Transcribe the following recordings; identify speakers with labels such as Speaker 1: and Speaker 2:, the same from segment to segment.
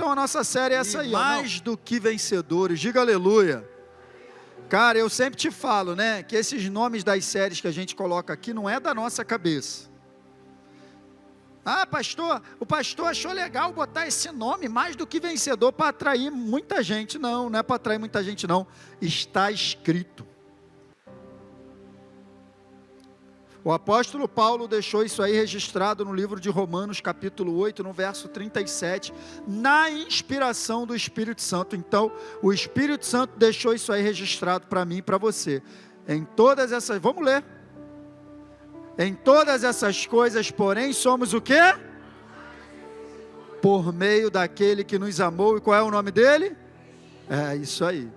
Speaker 1: então a nossa série é essa aí, mais do que vencedores, diga aleluia. Cara, eu sempre te falo, né, que esses nomes das séries que a gente coloca aqui não é da nossa cabeça. Ah, pastor, o pastor achou legal botar esse nome, mais do que vencedor, para atrair muita gente. Não, não é para atrair muita gente não, está escrito. O apóstolo Paulo deixou isso aí registrado no livro de Romanos, capítulo 8, no verso 37, na inspiração do Espírito Santo. Então, o Espírito Santo deixou isso aí registrado para mim e para você. Em todas essas, vamos ler. Em todas essas coisas, porém, somos o quê? Por meio daquele que nos amou. E qual é o nome dele? É isso aí.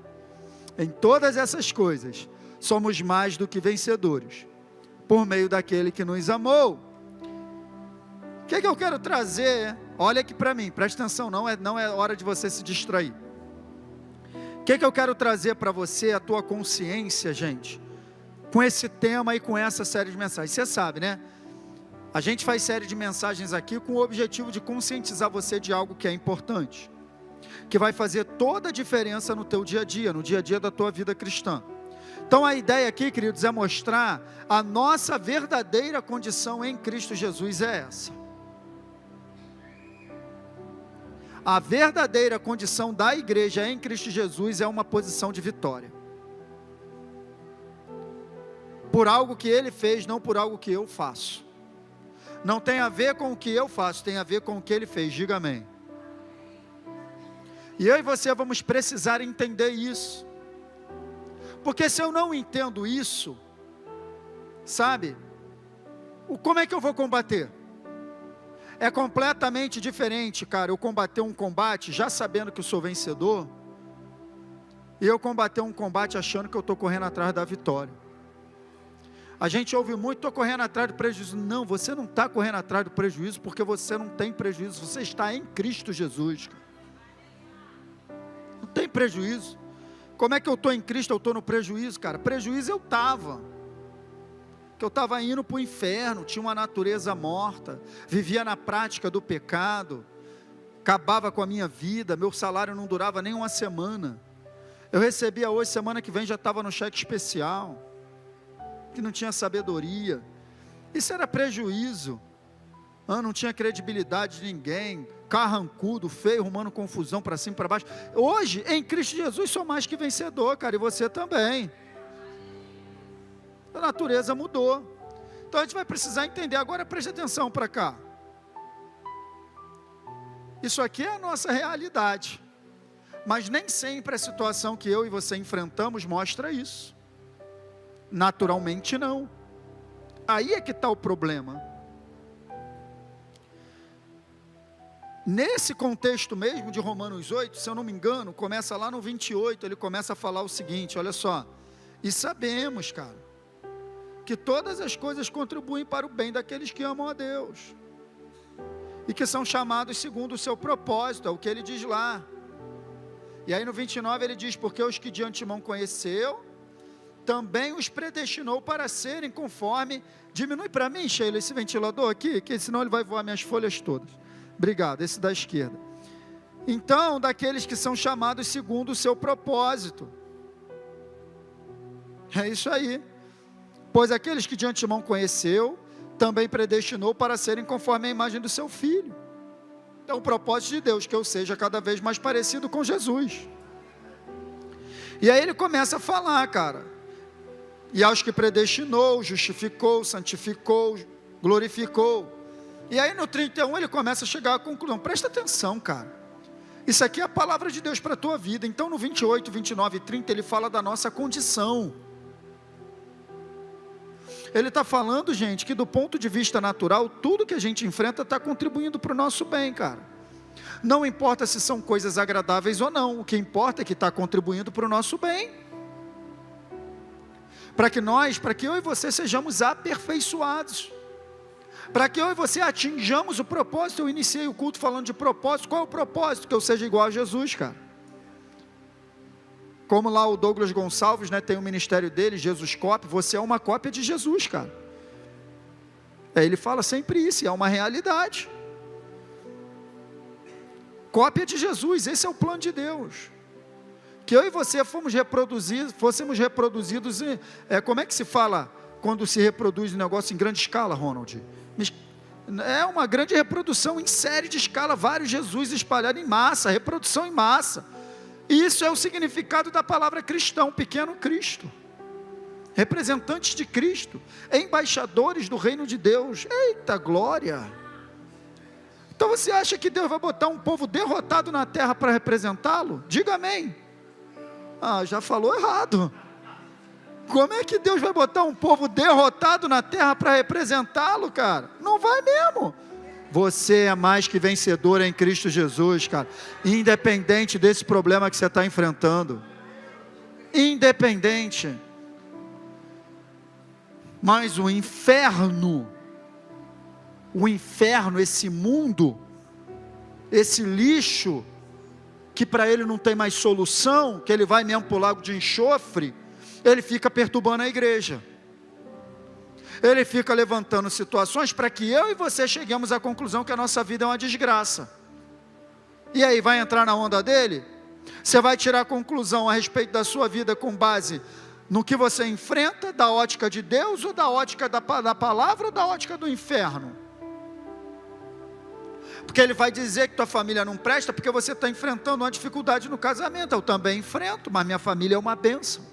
Speaker 1: Em todas essas coisas, somos mais do que vencedores, por meio daquele que nos amou. O que eu quero trazer? Olha aqui para mim, presta atenção, não é hora de você se distrair. O que eu quero trazer para você, a tua consciência, gente, com esse tema e com essa série de mensagens? Você sabe, né? A gente faz série de mensagens aqui com o objetivo de conscientizar você de algo que é importante, que vai fazer toda a diferença no teu dia a dia, no dia a dia da tua vida cristã. Então a ideia aqui, queridos, é mostrar a nossa verdadeira condição em Cristo Jesus é essa. A verdadeira condição da igreja em Cristo Jesus é uma posição de vitória. Por algo que Ele fez, não por algo que eu faço. Não tem a ver com o que eu faço, tem a ver com o que Ele fez, diga amém. E eu e você vamos precisar entender isso. Porque se eu não entendo isso, sabe, como é que eu vou combater? É completamente diferente, cara, eu combater um combate já sabendo que eu sou vencedor, e eu combater um combate achando que eu estou correndo atrás da vitória. A gente ouve muito, estou correndo atrás do prejuízo. Não, você não está correndo atrás do prejuízo, porque você não tem prejuízo, você está em Cristo Jesus, cara. Não tem prejuízo. Como é que eu estou em Cristo, eu estou no prejuízo, cara? Prejuízo eu estava. Que eu estava indo para o inferno, tinha uma natureza morta, vivia na prática do pecado, acabava com a minha vida, meu salário não durava nem uma semana. Eu recebia hoje, semana que vem já estava no cheque especial, que não tinha sabedoria. Isso era prejuízo. Não tinha credibilidade de ninguém, carrancudo, feio, arrumando confusão para cima e para baixo. Hoje, em Cristo Jesus, sou mais que vencedor, cara, e você também. A natureza mudou. Então a gente vai precisar entender. Agora preste atenção para cá. Isso aqui é a nossa realidade, mas nem sempre a situação que eu e você enfrentamos mostra isso. Naturalmente não. Aí é que está o problema. Nesse contexto mesmo de Romanos 8, se eu não me engano, começa lá no 28, ele começa a falar o seguinte, olha só, e sabemos, cara, que todas as coisas contribuem para o bem daqueles que amam a Deus, e que são chamados segundo o seu propósito, é o que ele diz lá. E aí no 29 ele diz, porque os que de antemão conheceu, também os predestinou para serem conforme, diminui para mim, Sheila, esse ventilador aqui, que senão ele vai voar minhas folhas todas. Obrigado, esse da esquerda. Então, daqueles que são chamados segundo o seu propósito. É isso aí. Pois aqueles que de antemão conheceu, também predestinou para serem conforme a imagem do seu Filho. Então, o propósito de Deus, que eu seja cada vez mais parecido com Jesus. E aí ele começa a falar, cara. E aos que predestinou, justificou, santificou, glorificou. E aí no 31 ele começa a chegar à conclusão. Presta atenção, cara. Isso aqui é a palavra de Deus para a tua vida. Então no 28, 29 e 30 ele fala da nossa condição. Ele está falando, gente, que do ponto de vista natural, tudo que a gente enfrenta está contribuindo para o nosso bem, cara. Não importa se são coisas agradáveis ou não. O que importa é que está contribuindo para o nosso bem. Para que eu e você sejamos aperfeiçoados. Para que eu e você atinjamos o propósito. Eu iniciei o culto falando de propósito. Qual é o propósito? Que eu seja igual a Jesus, cara. Como lá o Douglas Gonçalves, né, tem o ministério dele, Jesus Cop, você é uma cópia de Jesus, cara. Ele fala sempre isso, e é uma realidade. cópia de Jesus. Esse é o plano de Deus. Que eu e você fôssemos reproduzidos, como é que se fala quando se reproduz um negócio em grande escala, Ronald? É uma grande reprodução em série de escala, vários Jesus espalhados em massa, reprodução em massa. Isso é o significado da palavra cristão, pequeno Cristo. Representantes de Cristo, embaixadores do reino de Deus. Eita glória! Então você acha que Deus vai botar um povo derrotado na terra para representá-lo? Diga amém. Já falou errado. Como é que Deus vai botar um povo derrotado na terra para representá-lo, cara? Não vai mesmo. Você é mais que vencedor em Cristo Jesus, cara. Independente desse problema que você está enfrentando. Independente. Mas o inferno, esse mundo, esse lixo, que para ele não tem mais solução, que ele vai mesmo para o lago de enxofre, ele fica perturbando a igreja. Ele fica levantando situações para que eu e você cheguemos à conclusão que a nossa vida é uma desgraça. E aí, vai entrar na onda dele? Você vai tirar a conclusão a respeito da sua vida com base no que você enfrenta, da ótica de Deus, ou da ótica da palavra, ou da ótica do inferno? Porque ele vai dizer que tua família não presta, porque você está enfrentando uma dificuldade no casamento. Eu também enfrento, mas minha família é uma bênção.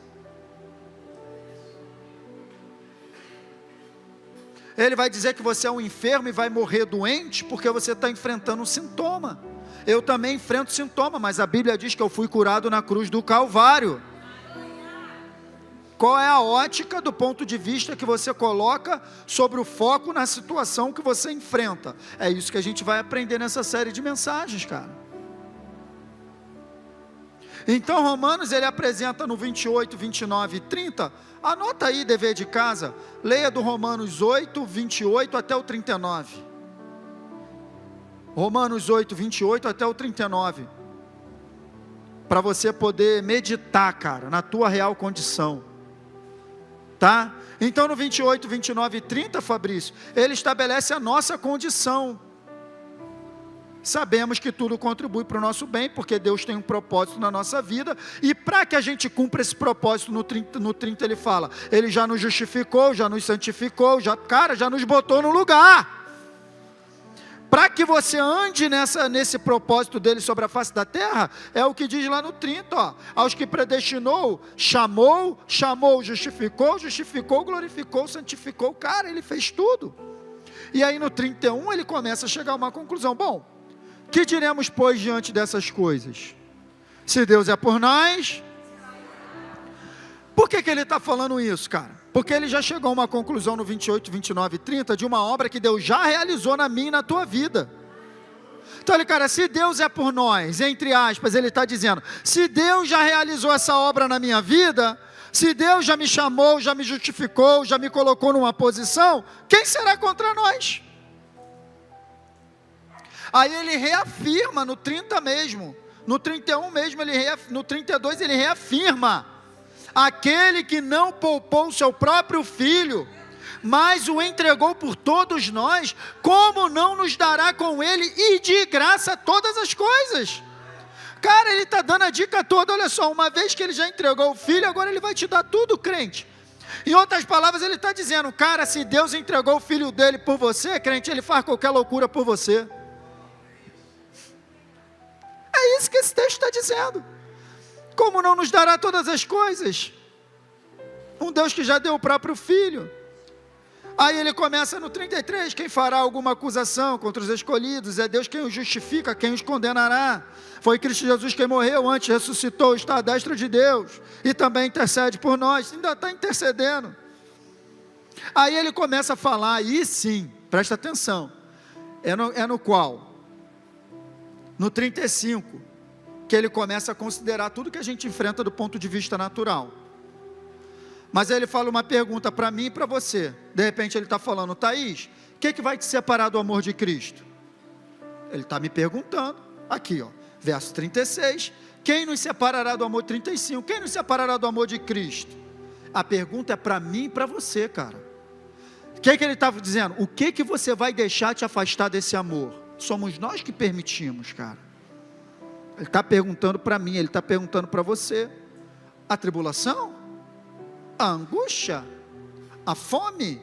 Speaker 1: Ele vai dizer que você é um enfermo e vai morrer doente, porque você está enfrentando um sintoma. Eu também enfrento sintoma, mas a Bíblia diz que eu fui curado na cruz do Calvário. Qual é a ótica do ponto de vista que você coloca sobre o foco na situação que você enfrenta? É isso que a gente vai aprender nessa série de mensagens, cara. Então Romanos, ele apresenta no 28, 29 e 30, anota aí, dever de casa, leia do Romanos 8, 28 até o 39. Romanos 8, 28 até o 39. Para você poder meditar, cara, na tua real condição. Tá? Então no 28, 29 e 30, Fabrício, ele estabelece a nossa condição. Sabemos que tudo contribui para o nosso bem, porque Deus tem um propósito na nossa vida, e para que a gente cumpra esse propósito, no 30 ele fala, ele já nos justificou, já nos santificou, já nos botou no lugar. Para que você ande nesse propósito dele sobre a face da terra, é o que diz lá no 30, ó, aos que predestinou, chamou, justificou, glorificou, santificou, cara, ele fez tudo. E aí no 31 ele começa a chegar a uma conclusão, bom, que diremos pois diante dessas coisas? Se Deus é por nós, por que ele está falando isso, cara? Porque ele já chegou a uma conclusão no 28, 29 e 30 de uma obra que Deus já realizou na minha e na tua vida. Então ele, cara, se Deus é por nós, entre aspas, ele está dizendo, se Deus já realizou essa obra na minha vida, se Deus já me chamou, já me justificou, já me colocou numa posição, quem será contra nós? Aí ele reafirma no 30 mesmo, no 31 mesmo, no 32 ele reafirma, aquele que não poupou o seu próprio filho, mas o entregou por todos nós, como não nos dará com ele e de graça todas as coisas? Cara, ele está dando a dica toda, olha só, uma vez que ele já entregou o filho, agora ele vai te dar tudo, crente. Em outras palavras, ele está dizendo, cara, se Deus entregou o filho dele por você, crente, ele faz qualquer loucura por você. É isso que esse texto está dizendo. Como não nos dará todas as coisas? Um Deus que já deu o próprio filho. Aí ele começa no 33, quem fará alguma acusação contra os escolhidos? É Deus quem os justifica, quem os condenará. Foi Cristo Jesus quem morreu, antes ressuscitou, está à destra de Deus, e também intercede por nós, ainda está intercedendo. Aí ele começa a falar, aí sim, presta atenção, é no qual? No 35, que ele começa a considerar tudo que a gente enfrenta do ponto de vista natural. Mas aí ele fala uma pergunta para mim e para você. De repente ele está falando, Thaís, o que vai te separar do amor de Cristo? Ele está me perguntando, aqui ó, verso 36, quem nos separará do amor? 35, quem nos separará do amor de Cristo? A pergunta é para mim e para você, cara. O que ele estava dizendo? O que você vai deixar te afastar desse amor? Somos nós que permitimos, cara. Ele está perguntando para mim, ele está perguntando para você. A tribulação? A angústia? A fome?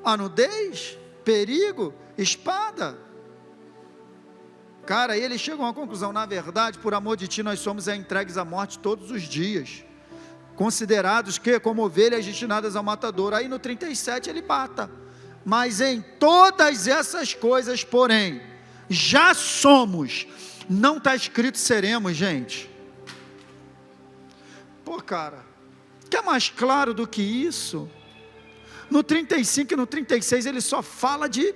Speaker 1: A nudez? Perigo? Espada? Cara, ele chega a uma conclusão: na verdade, por amor de ti, nós somos entregues à morte todos os dias, considerados que como ovelhas destinadas ao matador. Aí no 37 ele mata: mas em todas essas coisas, porém, já somos. Não está escrito seremos, gente. Pô, cara, quer mais claro do que isso? No 35 e no 36 ele só fala de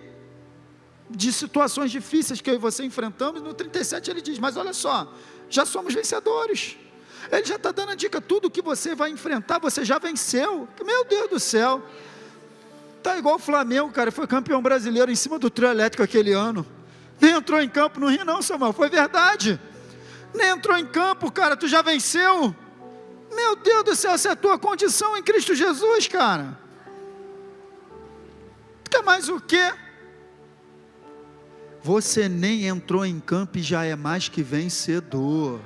Speaker 1: situações difíceis que eu e você enfrentamos. No 37 ele diz: mas olha só, já somos vencedores. Ele já está dando a dica: tudo que você vai enfrentar, você já venceu. Meu Deus do céu, está igual o Flamengo, cara, foi campeão brasileiro em cima do trio elétrico aquele ano. Nem entrou em campo, não ri não, Samuel, foi verdade. Nem entrou em campo, cara, tu já venceu. Meu Deus do céu, essa é a tua condição em Cristo Jesus, cara. Quer mais o quê? Você nem entrou em campo e já é mais que vencedor.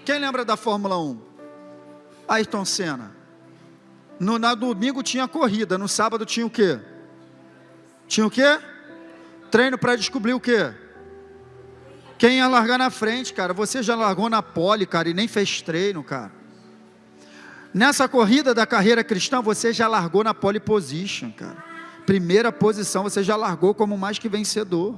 Speaker 1: Quem lembra da Fórmula 1? Ayrton Senna. No domingo tinha corrida, no sábado tinha o quê? Tinha o quê? Treino para descobrir o quê? Quem ia largar na frente, cara. Você já largou na pole, cara, e nem fez treino, cara. Nessa corrida da carreira cristã, você já largou na pole position, cara. Primeira posição, você já largou como mais que vencedor.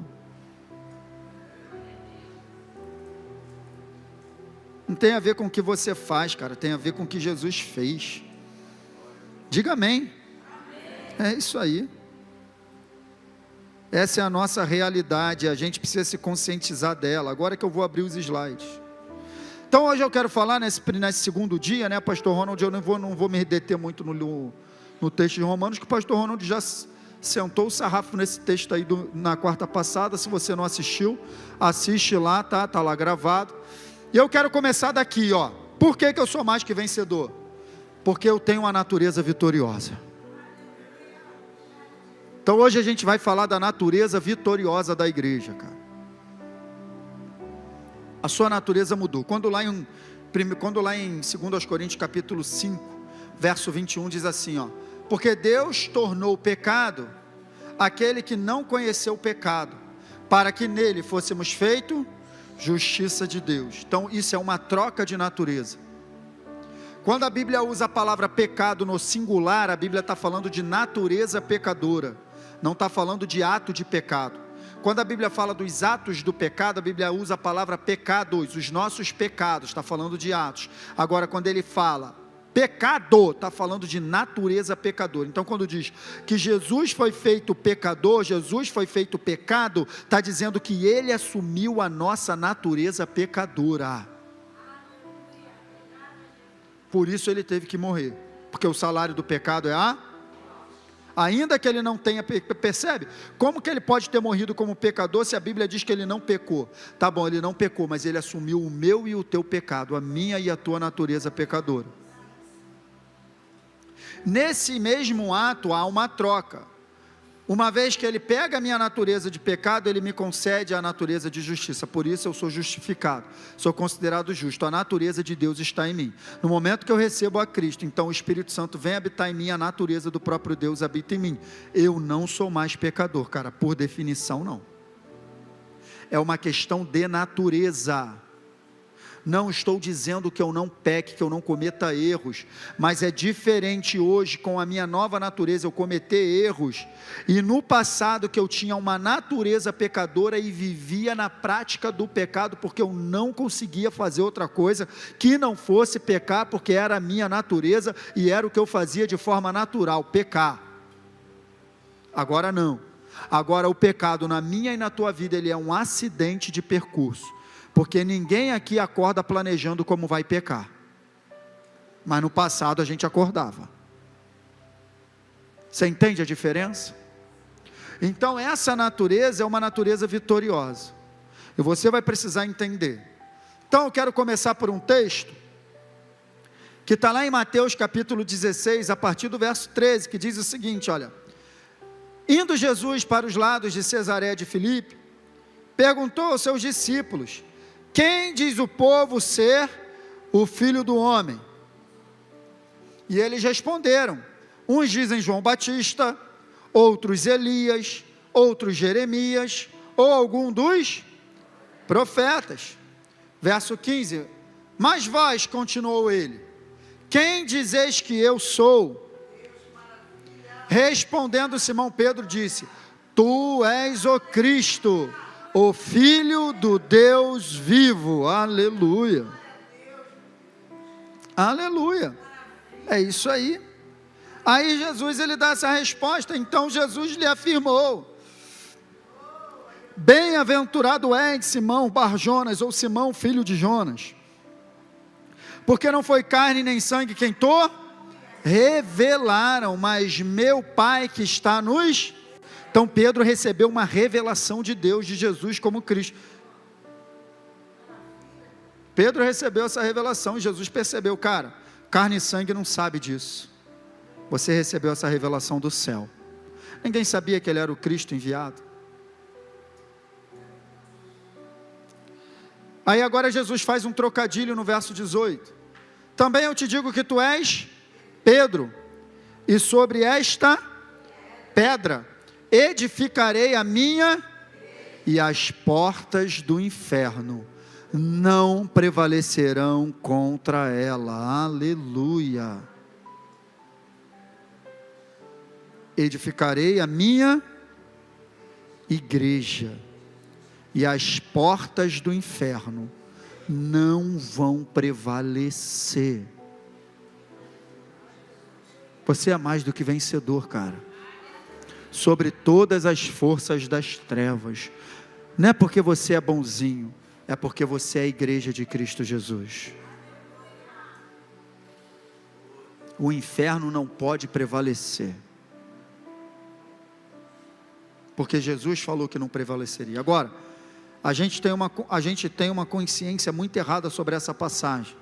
Speaker 1: Não tem a ver com o que você faz, cara, tem a ver com o que Jesus fez. Diga amém. É isso aí. Essa é a nossa realidade, a gente precisa se conscientizar dela. Agora que eu vou abrir os slides. Então hoje eu quero falar nesse segundo dia, né, pastor Ronald, eu não vou me deter muito no texto de Romanos, que o pastor Ronald já sentou o sarrafo nesse texto aí na quarta passada. Se você não assistiu, assiste lá, tá lá gravado. E eu quero começar daqui, ó. Por que eu sou mais que vencedor? Porque eu tenho uma natureza vitoriosa. Então hoje a gente vai falar da natureza vitoriosa da igreja, cara. A sua natureza mudou. Quando lá em 2 Coríntios capítulo 5, verso 21 diz assim, ó: porque Deus tornou o pecado aquele que não conheceu o pecado, para que nele fôssemos feito justiça de Deus. Então isso é uma troca de natureza. Quando a Bíblia usa a palavra pecado no singular, a Bíblia está falando de natureza pecadora, não está falando de ato de pecado. Quando a Bíblia fala dos atos do pecado, a Bíblia usa a palavra pecados, os nossos pecados, está falando de atos. Agora quando ele fala pecado, está falando de natureza pecadora. Então quando diz que Jesus foi feito pecador, Jesus foi feito pecado, está dizendo que ele assumiu a nossa natureza pecadora. Por isso ele teve que morrer, porque o salário do pecado é ainda que ele não tenha, percebe? Como que ele pode ter morrido como pecador, se a Bíblia diz que ele não pecou? Tá bom, ele não pecou, mas ele assumiu o meu e o teu pecado, a minha e a tua natureza pecadora. Nesse mesmo ato há uma troca. Uma vez que ele pega a minha natureza de pecado, ele me concede a natureza de justiça. Por isso eu sou justificado, sou considerado justo. A natureza de Deus está em mim. No momento que eu recebo a Cristo, então o Espírito Santo vem habitar em mim, a natureza do próprio Deus habita em mim. Eu não sou mais pecador, cara, por definição não. É uma questão de natureza. Não estou dizendo que eu não peque, que eu não cometa erros, mas é diferente hoje com a minha nova natureza eu cometer erros, e no passado que eu tinha uma natureza pecadora e vivia na prática do pecado, porque eu não conseguia fazer outra coisa que não fosse pecar, porque era a minha natureza e era o que eu fazia de forma natural, pecar. Agora não, agora o pecado na minha e na tua vida, ele é um acidente de percurso. Porque ninguém aqui acorda planejando como vai pecar. Mas no passado a gente acordava. Você entende a diferença? Então essa natureza é uma natureza vitoriosa. E você vai precisar entender. Então eu quero começar por um texto que está lá em Mateus capítulo 16, a partir do verso 13, que diz o seguinte, olha: indo Jesus para os lados de Cesareia de Filipe, perguntou aos seus discípulos: quem diz o povo ser o Filho do Homem? E eles responderam: uns dizem João Batista, outros Elias, outros Jeremias, ou algum dos profetas. Verso 15: mas vós, continuou ele, quem dizeis que eu sou? Respondendo Simão Pedro disse: tu és o Cristo, o Filho do Deus vivo. Aleluia, aleluia, é isso aí. Aí Jesus, ele dá essa resposta. Então Jesus lhe afirmou: bem-aventurado és, Simão Bar-Jonas, ou Simão, filho de Jonas, porque não foi carne nem sangue quem te revelaram, mas meu Pai que está nos... Então Pedro recebeu uma revelação de Deus, de Jesus como Cristo. Pedro recebeu essa revelação e Jesus percebeu: cara, carne e sangue não sabe disso. Você recebeu essa revelação do céu. Ninguém sabia que ele era o Cristo enviado. Aí agora Jesus faz um trocadilho no verso 18. Também eu te digo que tu és Pedro, e sobre esta pedra edificarei a minha, e as portas do inferno não prevalecerão contra ela. Aleluia. Edificarei a minha igreja, e as portas do inferno não vão prevalecer. Você é mais do que vencedor, cara, sobre todas as forças das trevas. Não é porque você é bonzinho, é porque você é a igreja de Cristo Jesus. O inferno não pode prevalecer, porque Jesus falou que não prevaleceria. Agora, a gente tem uma consciência muito errada sobre essa passagem,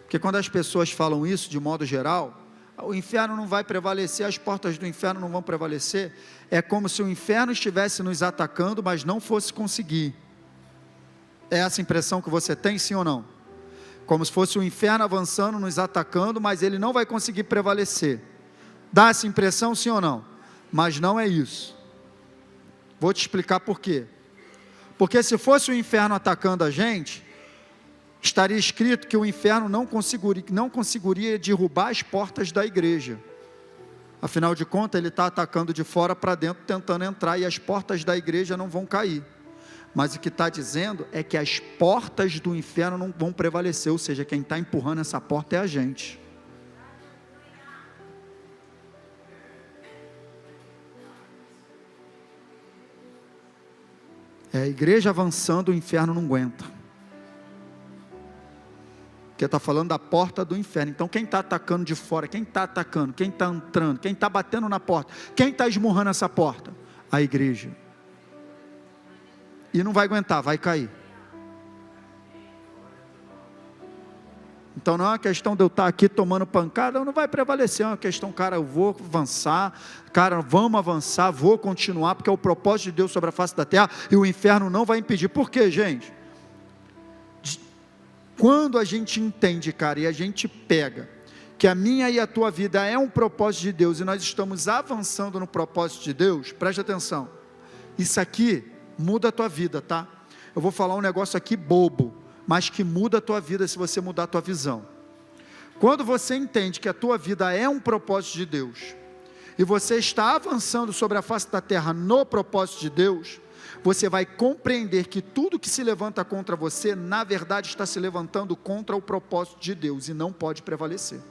Speaker 1: porque quando as pessoas falam isso de modo geral, o inferno não vai prevalecer, as portas do inferno não vão prevalecer, é como se o inferno estivesse nos atacando, mas não fosse conseguir. É essa impressão que você tem, sim ou não? Como se fosse o inferno avançando, nos atacando, mas ele não vai conseguir prevalecer. Dá essa impressão, sim ou não? Mas não é isso. Vou te explicar por quê. Porque se fosse o inferno atacando a gente, estaria escrito que o inferno não conseguiria derrubar as portas da igreja. Afinal de contas, ele está atacando de fora para dentro, tentando entrar, e as portas da igreja não vão cair. Mas o que está dizendo é que as portas do inferno não vão prevalecer, ou seja, quem está empurrando essa porta é a gente. É a igreja avançando, o inferno não aguenta. Porque está falando da porta do inferno. Então quem está atacando de fora, quem está atacando, quem está entrando, quem está batendo na porta, quem está esmurrando essa porta? A igreja. E não vai aguentar, vai cair. Então não é uma questão de eu estar aqui tomando pancada, não vai prevalecer, é uma questão, cara, eu vou avançar, cara, vamos avançar, vou continuar, porque é o propósito de Deus sobre a face da terra, e o inferno não vai impedir. Por quê, gente? Quando a gente entende, cara, e a gente pega, que a minha e a tua vida é um propósito de Deus, e nós estamos avançando no propósito de Deus, preste atenção, isso aqui muda a tua vida, tá? Eu vou falar um negócio aqui bobo, mas que muda a tua vida se você mudar a tua visão. Quando você entende que a tua vida é um propósito de Deus, e você está avançando sobre a face da terra no propósito de Deus, você vai compreender que tudo que se levanta contra você, na verdade está se levantando contra o propósito de Deus, e não pode prevalecer.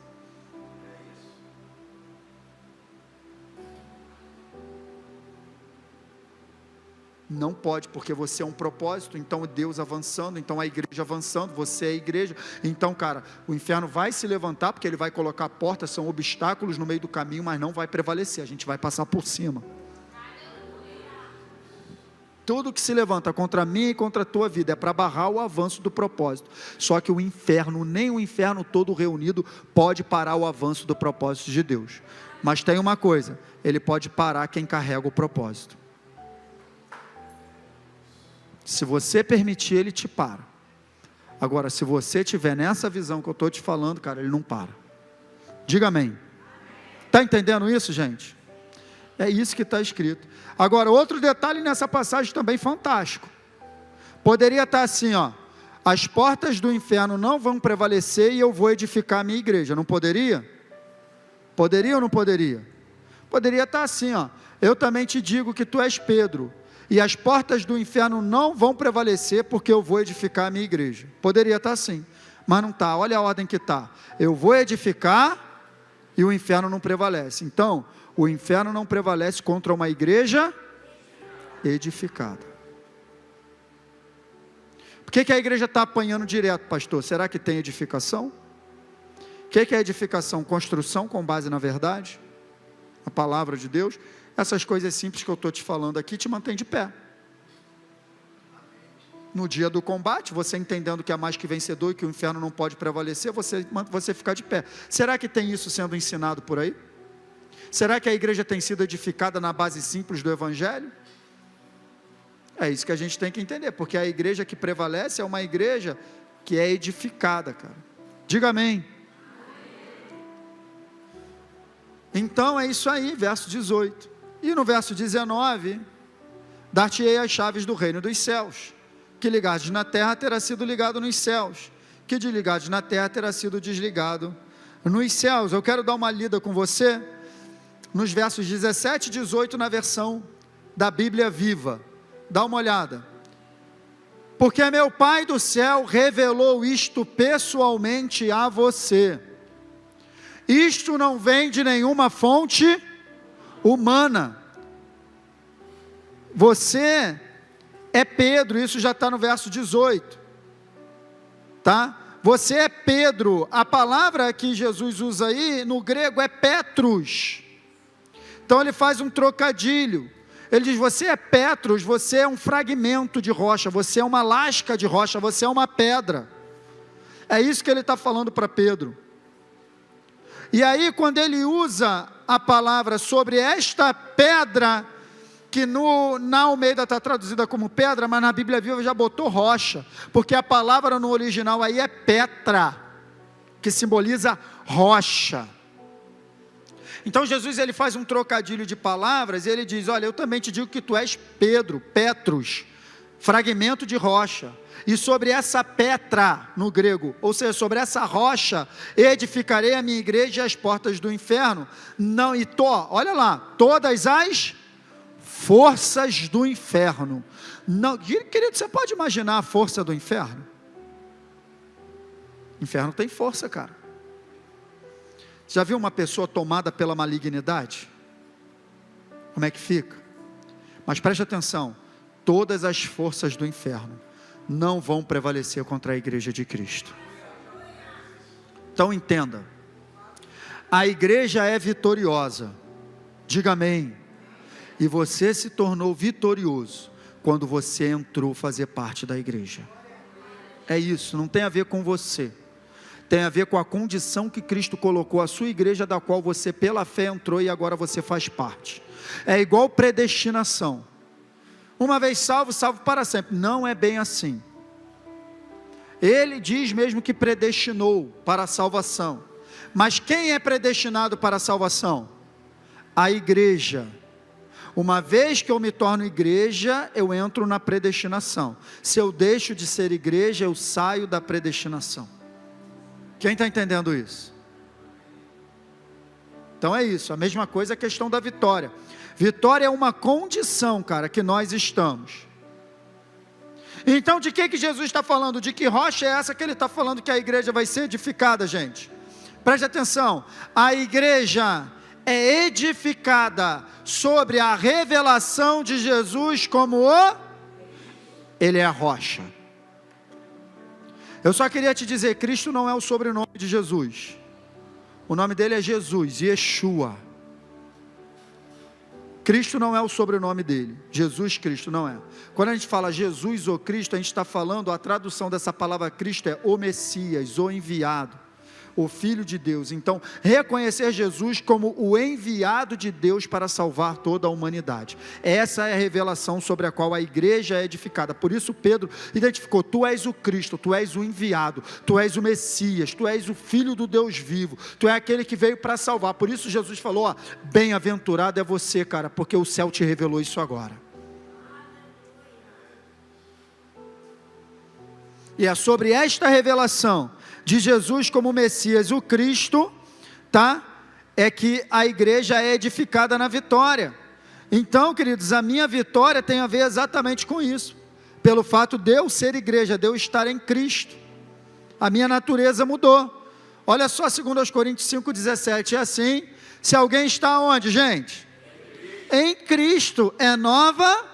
Speaker 1: Não pode, porque você é um propósito, então Deus avançando, então a igreja avançando, você é a igreja, então cara, o inferno vai se levantar, porque ele vai colocar portas, são obstáculos no meio do caminho, mas não vai prevalecer, a gente vai passar por cima. Tudo que se levanta contra mim e contra a tua vida, é para barrar o avanço do propósito, só que o inferno, nem o inferno todo reunido, pode parar o avanço do propósito de Deus, mas tem uma coisa, ele pode parar quem carrega o propósito. Se você permitir, ele te para. Agora, se você tiver nessa visão que eu estou te falando, cara, ele não para. Diga amém. Está entendendo isso, gente? É isso que está escrito. Agora, outro detalhe nessa passagem também fantástico. Poderia estar assim, ó: as portas do inferno não vão prevalecer e eu vou edificar a minha igreja. Não poderia? Poderia ou não poderia? Poderia estar assim, ó: eu também te digo que tu és Pedro, e as portas do inferno não vão prevalecer, porque eu vou edificar a minha igreja. Poderia estar assim, mas não está. Olha a ordem que está: eu vou edificar e o inferno não prevalece. Então, o inferno não prevalece contra uma igreja edificada. Por que a igreja está apanhando direto, pastor? Será que tem edificação? O que é edificação? Construção com base na verdade, a palavra de Deus. Essas coisas simples que eu estou te falando aqui te mantém de pé. No dia do combate, você entendendo que é mais que vencedor e que o inferno não pode prevalecer, você fica de pé. Será que tem isso sendo ensinado por aí? Será que a igreja tem sido edificada na base simples do evangelho? É isso que a gente tem que entender, porque a igreja que prevalece é uma igreja que é edificada, cara. Diga amém. Então é isso aí, verso 18. E no verso 19: dar-te-ei as chaves do reino dos céus. Que ligares na terra terá sido ligado nos céus, que desligares na terra terá sido desligado nos céus. Eu quero dar uma lida com você nos versos 17 e 18 na versão da Bíblia Viva. Dá uma olhada. Porque meu Pai do céu revelou isto pessoalmente a você. Isto não vem de nenhuma fonte humana. Você é Pedro, isso já está no verso 18, tá? Você é Pedro. A palavra que Jesus usa aí, no grego, é Petrus. Então ele faz um trocadilho. Ele diz: você é Petrus, você é um fragmento de rocha, você é uma lasca de rocha, você é uma pedra. É isso que ele está falando para Pedro. E aí, quando ele usa a palavra sobre esta pedra, que na Almeida está traduzida como pedra, mas na Bíblia Viva já botou rocha, porque a palavra no original aí é Petra, que simboliza rocha. Então Jesus, ele faz um trocadilho de palavras, e ele diz: olha, eu também te digo que tu és Pedro, Petrus, fragmento de rocha, e sobre essa Petra, no grego, ou seja, sobre essa rocha, edificarei a minha igreja, e as portas do inferno, não, olha lá, todas as forças do inferno, não, querido, você pode imaginar a força do inferno? O inferno tem força, cara. Já viu uma pessoa tomada pela malignidade? Como é que fica? Mas preste atenção: todas as forças do inferno não vão prevalecer contra a igreja de Cristo. Então entenda, a igreja é vitoriosa, diga amém. E você se tornou vitorioso quando você entrou fazer parte da igreja. É isso, não tem a ver com você, tem a ver com a condição que Cristo colocou a sua igreja, da qual você pela fé entrou e agora você faz parte. É igual predestinação. Uma vez salvo, salvo para sempre. Não é bem assim. Ele diz mesmo que predestinou para a salvação. Mas quem é predestinado para a salvação? A igreja. Uma vez que eu me torno igreja, eu entro na predestinação. Se eu deixo de ser igreja, eu saio da predestinação. Quem está entendendo isso? Então é isso, a mesma coisa é a questão da vitória. Vitória é uma condição, cara, que nós estamos. Então de que Jesus está falando? De que rocha é essa que ele está falando que a igreja vai ser edificada, gente? Preste atenção, a igreja é edificada sobre a revelação de Jesus como Ele é a rocha. Eu só queria te dizer, Cristo não é o sobrenome de Jesus. O nome dele é Jesus, Yeshua. Cristo não é o sobrenome dele. Jesus Cristo não é. Quando a gente fala Jesus ou Cristo, a gente está falando, a tradução dessa palavra Cristo é o Messias, o enviado. o Filho de Deus. Então, reconhecer Jesus como o enviado de Deus para salvar toda a humanidade. Essa é a revelação sobre a qual a igreja é edificada. Por isso Pedro identificou: tu és o Cristo, tu és o enviado, tu és o Messias, tu és o Filho do Deus vivo, tu é aquele que veio para salvar. Por isso Jesus falou: ó, bem-aventurado é você, cara, porque o céu te revelou isso agora. E é sobre esta revelação de Jesus como Messias, o Cristo, tá? É que a igreja é edificada na vitória. Então, queridos, a minha vitória tem a ver exatamente com isso. Pelo fato de eu ser igreja, de eu estar em Cristo. A minha natureza mudou. Olha só 2 Coríntios 5,17. É assim: se alguém está onde, gente? Em Cristo, é nova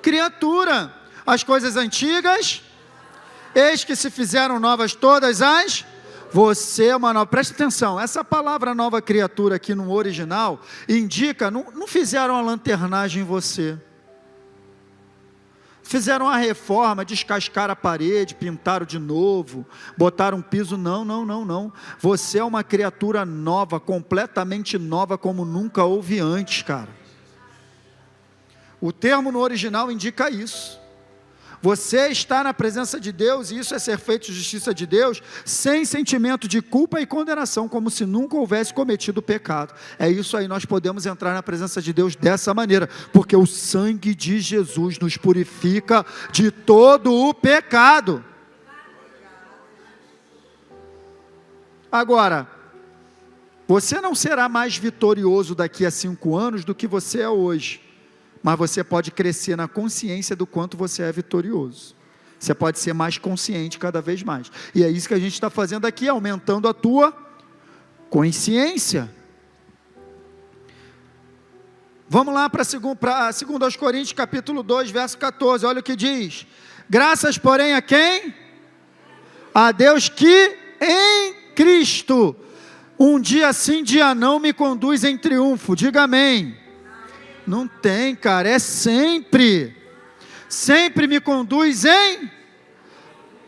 Speaker 1: criatura. As coisas antigas, eis que se fizeram novas todas as... Você é uma nova... Preste atenção, essa palavra nova criatura aqui no original indica, não fizeram a lanternagem em você. Fizeram a reforma, descascaram a parede, pintaram de novo, botaram um piso. Não. Você é uma criatura nova, completamente nova, como nunca houve antes, cara. O termo no original indica isso. Você está na presença de Deus, e isso é ser feito justiça de Deus, sem sentimento de culpa e condenação, como se nunca houvesse cometido pecado. É isso aí, nós podemos entrar na presença de Deus dessa maneira, porque o sangue de Jesus nos purifica de todo o pecado. Agora, você não será mais vitorioso daqui a 5 anos do que você é hoje. Mas você pode crescer na consciência do quanto você é vitorioso. Você pode ser mais consciente cada vez mais. E é isso que a gente está fazendo aqui, aumentando a tua consciência. Vamos lá para 2 Coríntios capítulo 2, verso 14, olha o que diz: graças, porém, a quem? A Deus que em Cristo, um dia sim, dia não, me conduz em triunfo. Diga amém. Não tem, cara, é sempre me conduz em...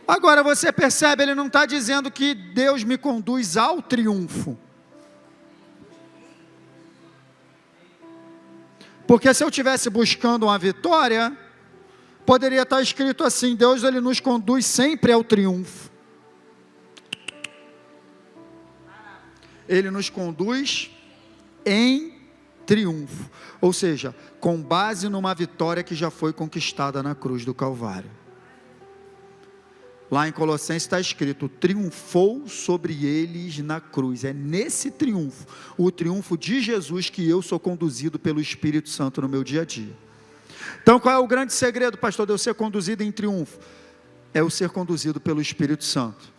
Speaker 1: Agora você percebe, ele não está dizendo que Deus me conduz ao triunfo, porque se eu estivesse buscando uma vitória, poderia estar escrito assim: Deus, ele nos conduz sempre ao triunfo. Ele nos conduz em triunfo, ou seja, com base numa vitória que já foi conquistada na cruz do Calvário. Lá em Colossenses está escrito: triunfou sobre eles na cruz. É nesse triunfo, o triunfo de Jesus, que eu sou conduzido pelo Espírito Santo no meu dia a dia. Então qual é o grande segredo, pastor, de eu ser conduzido em triunfo? É eu ser conduzido pelo Espírito Santo.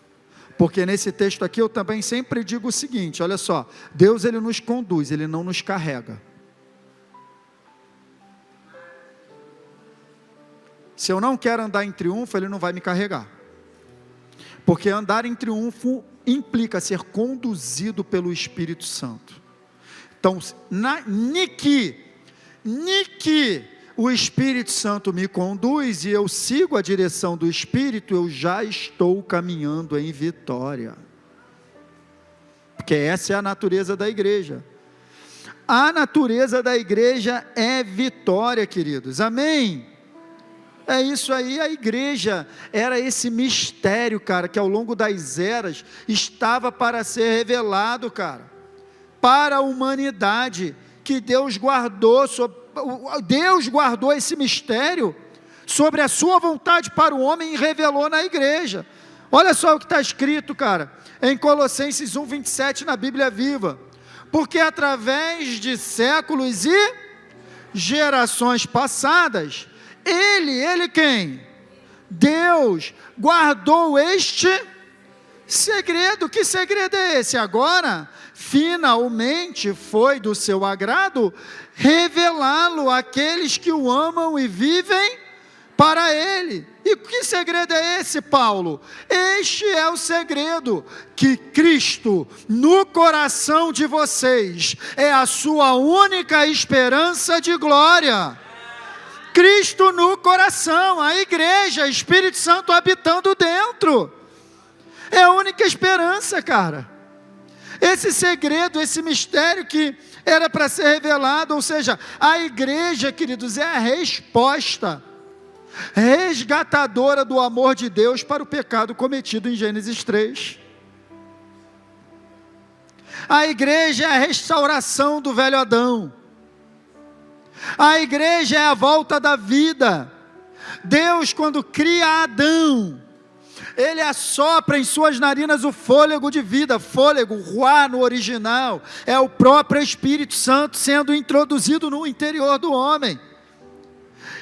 Speaker 1: Porque nesse texto aqui eu também sempre digo o seguinte, olha só: Deus, ele nos conduz, ele não nos carrega. Se eu não quero andar em triunfo, ele não vai me carregar. Porque andar em triunfo implica ser conduzido pelo Espírito Santo. Então, que o Espírito Santo me conduz e eu sigo a direção do Espírito, eu já estou caminhando em vitória. Porque essa é a natureza da igreja. A natureza da igreja é vitória, queridos. Amém? É isso aí, a igreja era esse mistério, cara, que ao longo das eras estava para ser revelado, cara, para a humanidade, que Deus guardou esse mistério sobre a sua vontade para o homem e revelou na igreja. Olha só o que está escrito, cara, em Colossenses 1:27 na Bíblia Viva: porque através de séculos e gerações passadas, Ele quem? Deus guardou este segredo. Que segredo é esse? Agora, finalmente foi do seu agrado revelá-lo àqueles que o amam e vivem para Ele. E que segredo é esse, Paulo? Este é o segredo, que Cristo no coração de vocês é a sua única esperança de glória. Cristo no coração, a igreja, Espírito Santo habitando dentro, é a única esperança, cara. Esse segredo, esse mistério que era para ser revelado, ou seja, a igreja, queridos, é a resposta resgatadora do amor de Deus para o pecado cometido em Gênesis 3. A igreja é a restauração do velho Adão. A igreja é a volta da vida. Deus, quando cria Adão, Ele assopra em suas narinas o fôlego de vida. Fôlego, ruá no original, é o próprio Espírito Santo sendo introduzido no interior do homem.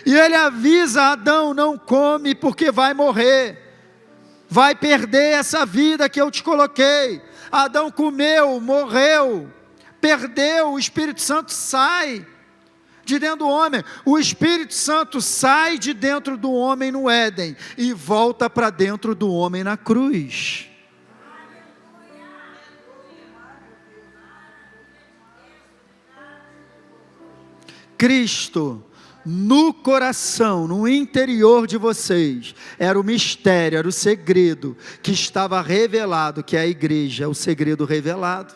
Speaker 1: E Ele avisa: Adão, não come porque vai morrer, vai perder essa vida que eu te coloquei. Adão comeu, morreu, perdeu, o Espírito Santo sai de dentro do homem. O Espírito Santo sai de dentro do homem no Éden e volta para dentro do homem na cruz. Cristo no coração, no interior de vocês, era o mistério, era o segredo que estava revelado, que é a igreja, o segredo revelado.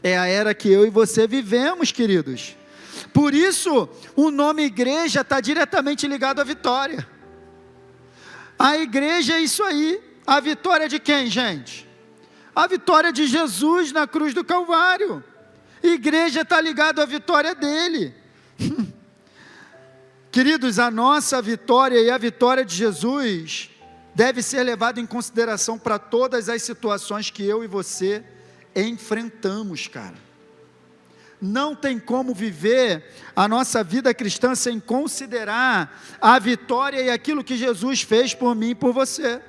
Speaker 1: É a era que eu e você vivemos, queridos. Por isso, o nome igreja está diretamente ligado à vitória. A igreja é isso aí. A vitória de quem, gente? A vitória de Jesus na cruz do Calvário. Igreja está ligado à vitória dele. Queridos, a nossa vitória e a vitória de Jesus deve ser levada em consideração para todas as situações que eu e você enfrentamos, cara. Não tem como viver a nossa vida cristã sem considerar a vitória e aquilo que Jesus fez por mim e por você.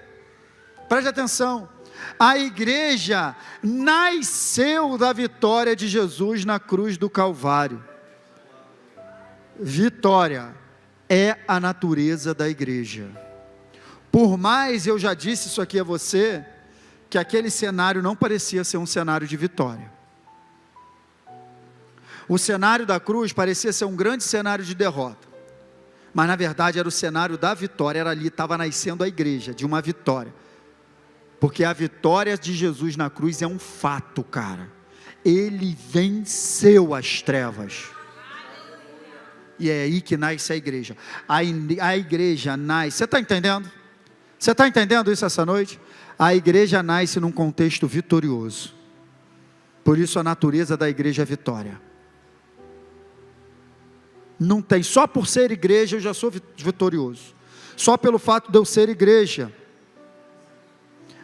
Speaker 1: Preste atenção, a igreja nasceu da vitória de Jesus na cruz do Calvário. Vitória é a natureza da igreja. Por mais, eu já disse isso aqui a você, que aquele cenário não parecia ser um cenário de vitória. O cenário da cruz parecia ser um grande cenário de derrota, mas na verdade era o cenário da vitória. Era ali, estava nascendo a igreja, de uma vitória, porque a vitória de Jesus na cruz é um fato, cara. Ele venceu as trevas, e é aí que nasce a igreja. A igreja nasce, você está entendendo? Você está entendendo isso essa noite? A igreja nasce num contexto vitorioso, por isso a natureza da igreja é vitória. Não tem, só por ser igreja eu já sou vitorioso, só pelo fato de eu ser igreja.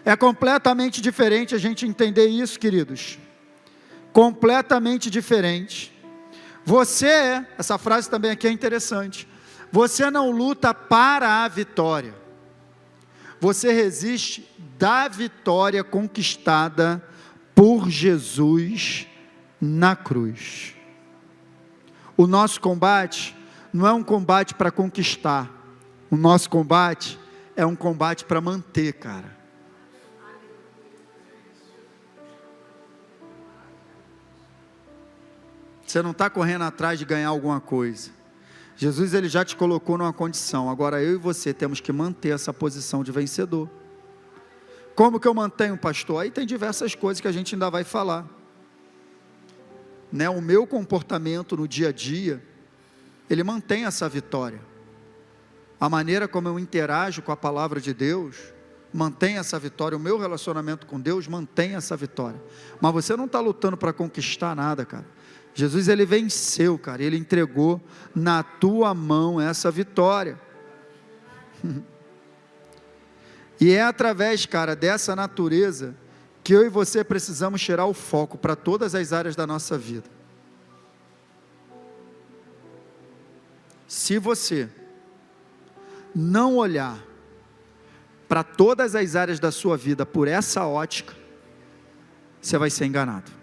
Speaker 1: É completamente diferente a gente entender isso, queridos, completamente diferente. Você, essa frase também aqui é interessante, você não luta para a vitória, você resiste da vitória conquistada por Jesus na cruz. O nosso combate não é um combate para conquistar, o nosso combate é um combate para manter, cara. Você não está correndo atrás de ganhar alguma coisa. Jesus, ele já te colocou numa condição. Agora eu e você temos que manter essa posição de vencedor. Como que eu mantenho, pastor? Aí tem diversas coisas que a gente ainda vai falar. Né? O meu comportamento no dia a dia, ele mantém essa vitória. A maneira como eu interajo com a palavra de Deus, mantém essa vitória. O meu relacionamento com Deus mantém essa vitória. Mas você não está lutando para conquistar nada, cara. Jesus, ele venceu, cara, ele entregou na tua mão essa vitória. E é através, cara, dessa natureza que eu e você precisamos tirar o foco para todas as áreas da nossa vida. Se você não olhar para todas as áreas da sua vida por essa ótica, você vai ser enganado.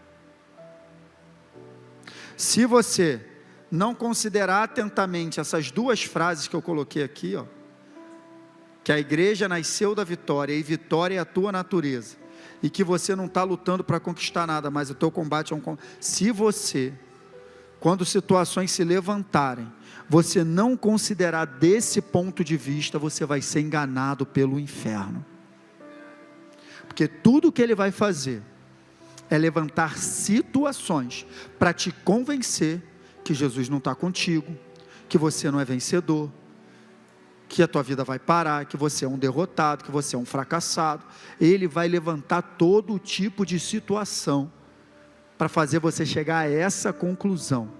Speaker 1: Se você não considerar atentamente essas duas frases que eu coloquei aqui, ó, que a igreja nasceu da vitória e vitória é a tua natureza, e que você não está lutando para conquistar nada, mas o teu combate é um combate. Se você, quando situações se levantarem, você não considerar desse ponto de vista, você vai ser enganado pelo inferno, porque tudo que ele vai fazer é levantar situações para te convencer que Jesus não está contigo, que você não é vencedor, que a tua vida vai parar, que você é um derrotado, que você é um fracassado. Ele vai levantar todo tipo de situação para fazer você chegar a essa conclusão,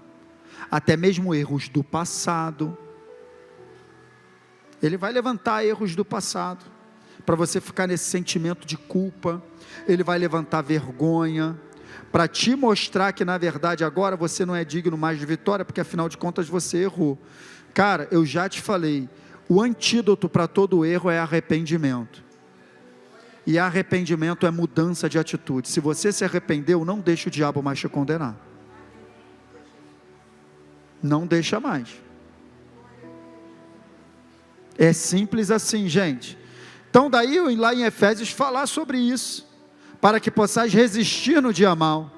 Speaker 1: até mesmo erros do passado. Ele vai levantar erros do passado, para você ficar nesse sentimento de culpa. Ele vai levantar vergonha, para te mostrar que na verdade agora você não é digno mais de vitória, porque afinal de contas você errou. Cara, eu já te falei, o antídoto para todo erro é arrependimento, e arrependimento é mudança de atitude. Se você se arrependeu, não deixa o diabo mais te condenar, não deixa mais, é simples assim, gente. Então daí lá em Efésios falar sobre isso, para que possais resistir no dia mau,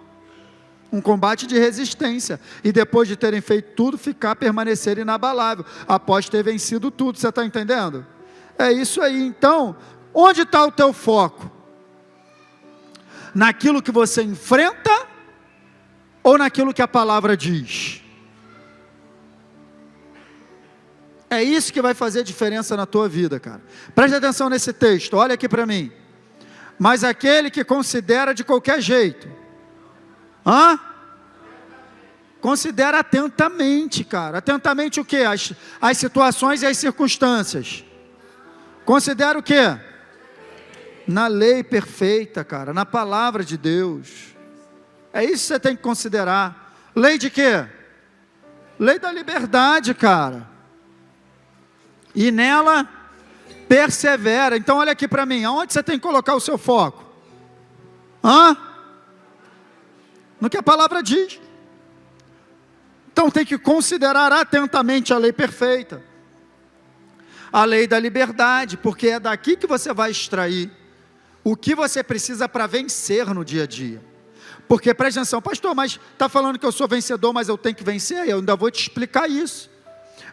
Speaker 1: um combate de resistência, e depois de terem feito tudo, permanecer inabalável, após ter vencido tudo. Você está entendendo? É isso aí. Então, onde está o teu foco? Naquilo que você enfrenta, ou naquilo que a palavra diz? É isso que vai fazer diferença na tua vida, cara. Preste atenção nesse texto, olha aqui para mim. Mas aquele que considera de qualquer jeito, considera atentamente, cara. Atentamente o quê? As situações e as circunstâncias. Considera o quê? Na lei perfeita, cara, na palavra de Deus. É isso que você tem que considerar. Lei de quê? Lei da liberdade, cara. E nela persevera. Então olha aqui para mim, aonde você tem que colocar o seu foco? No que a palavra diz. Então tem que considerar atentamente a lei perfeita, a lei da liberdade, porque é daqui que você vai extrair o que você precisa para vencer no dia a dia. Porque presta atenção, pastor, mas está falando que eu sou vencedor, mas eu tenho que vencer? Eu ainda vou te explicar isso.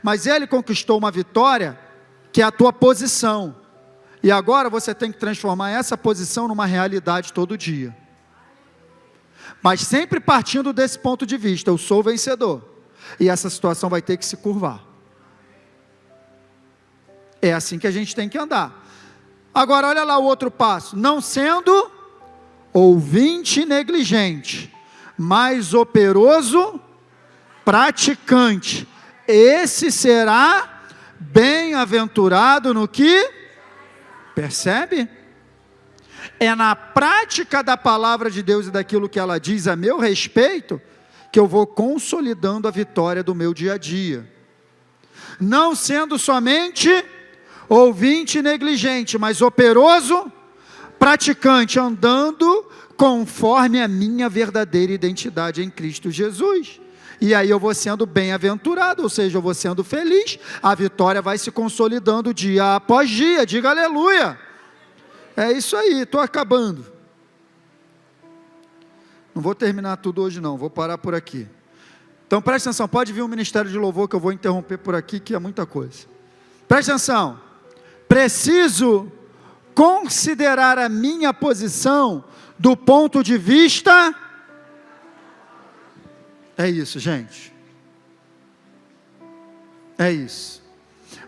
Speaker 1: Mas ele conquistou uma vitória, que é a tua posição, e agora você tem que transformar essa posição numa realidade todo dia, mas sempre partindo desse ponto de vista: eu sou vencedor, e essa situação vai ter que se curvar. É assim que a gente tem que andar. Agora olha lá o outro passo: não sendo ouvinte negligente, mas operoso praticante, esse será bem-aventurado no que? Percebe? É na prática da palavra de Deus e daquilo que ela diz a meu respeito, que eu vou consolidando a vitória do meu dia a dia. Não sendo somente ouvinte negligente, mas operoso praticante, andando conforme a minha verdadeira identidade em Cristo Jesus. E aí eu vou sendo bem-aventurado, ou seja, eu vou sendo feliz, a vitória vai se consolidando dia após dia. Diga aleluia. É isso aí, estou acabando. Não vou terminar tudo hoje não, vou parar por aqui. Então presta atenção, pode vir um ministério de louvor que eu vou interromper por aqui, que é muita coisa. Presta atenção, preciso considerar a minha posição do ponto de vista... É isso, gente. É isso.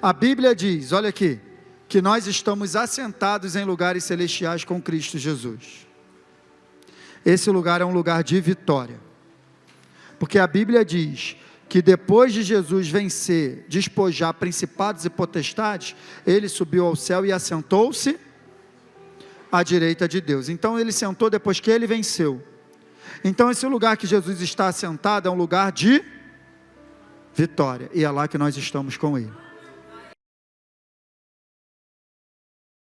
Speaker 1: A Bíblia diz, olha aqui, que nós estamos assentados em lugares celestiais com Cristo Jesus. Esse lugar é um lugar de vitória. Porque a Bíblia diz que depois de Jesus vencer, despojar principados e potestades, ele subiu ao céu e assentou-se à direita de Deus. Então ele sentou depois que ele venceu. Então esse lugar que Jesus está assentado é um lugar de vitória, e é lá que nós estamos com ele.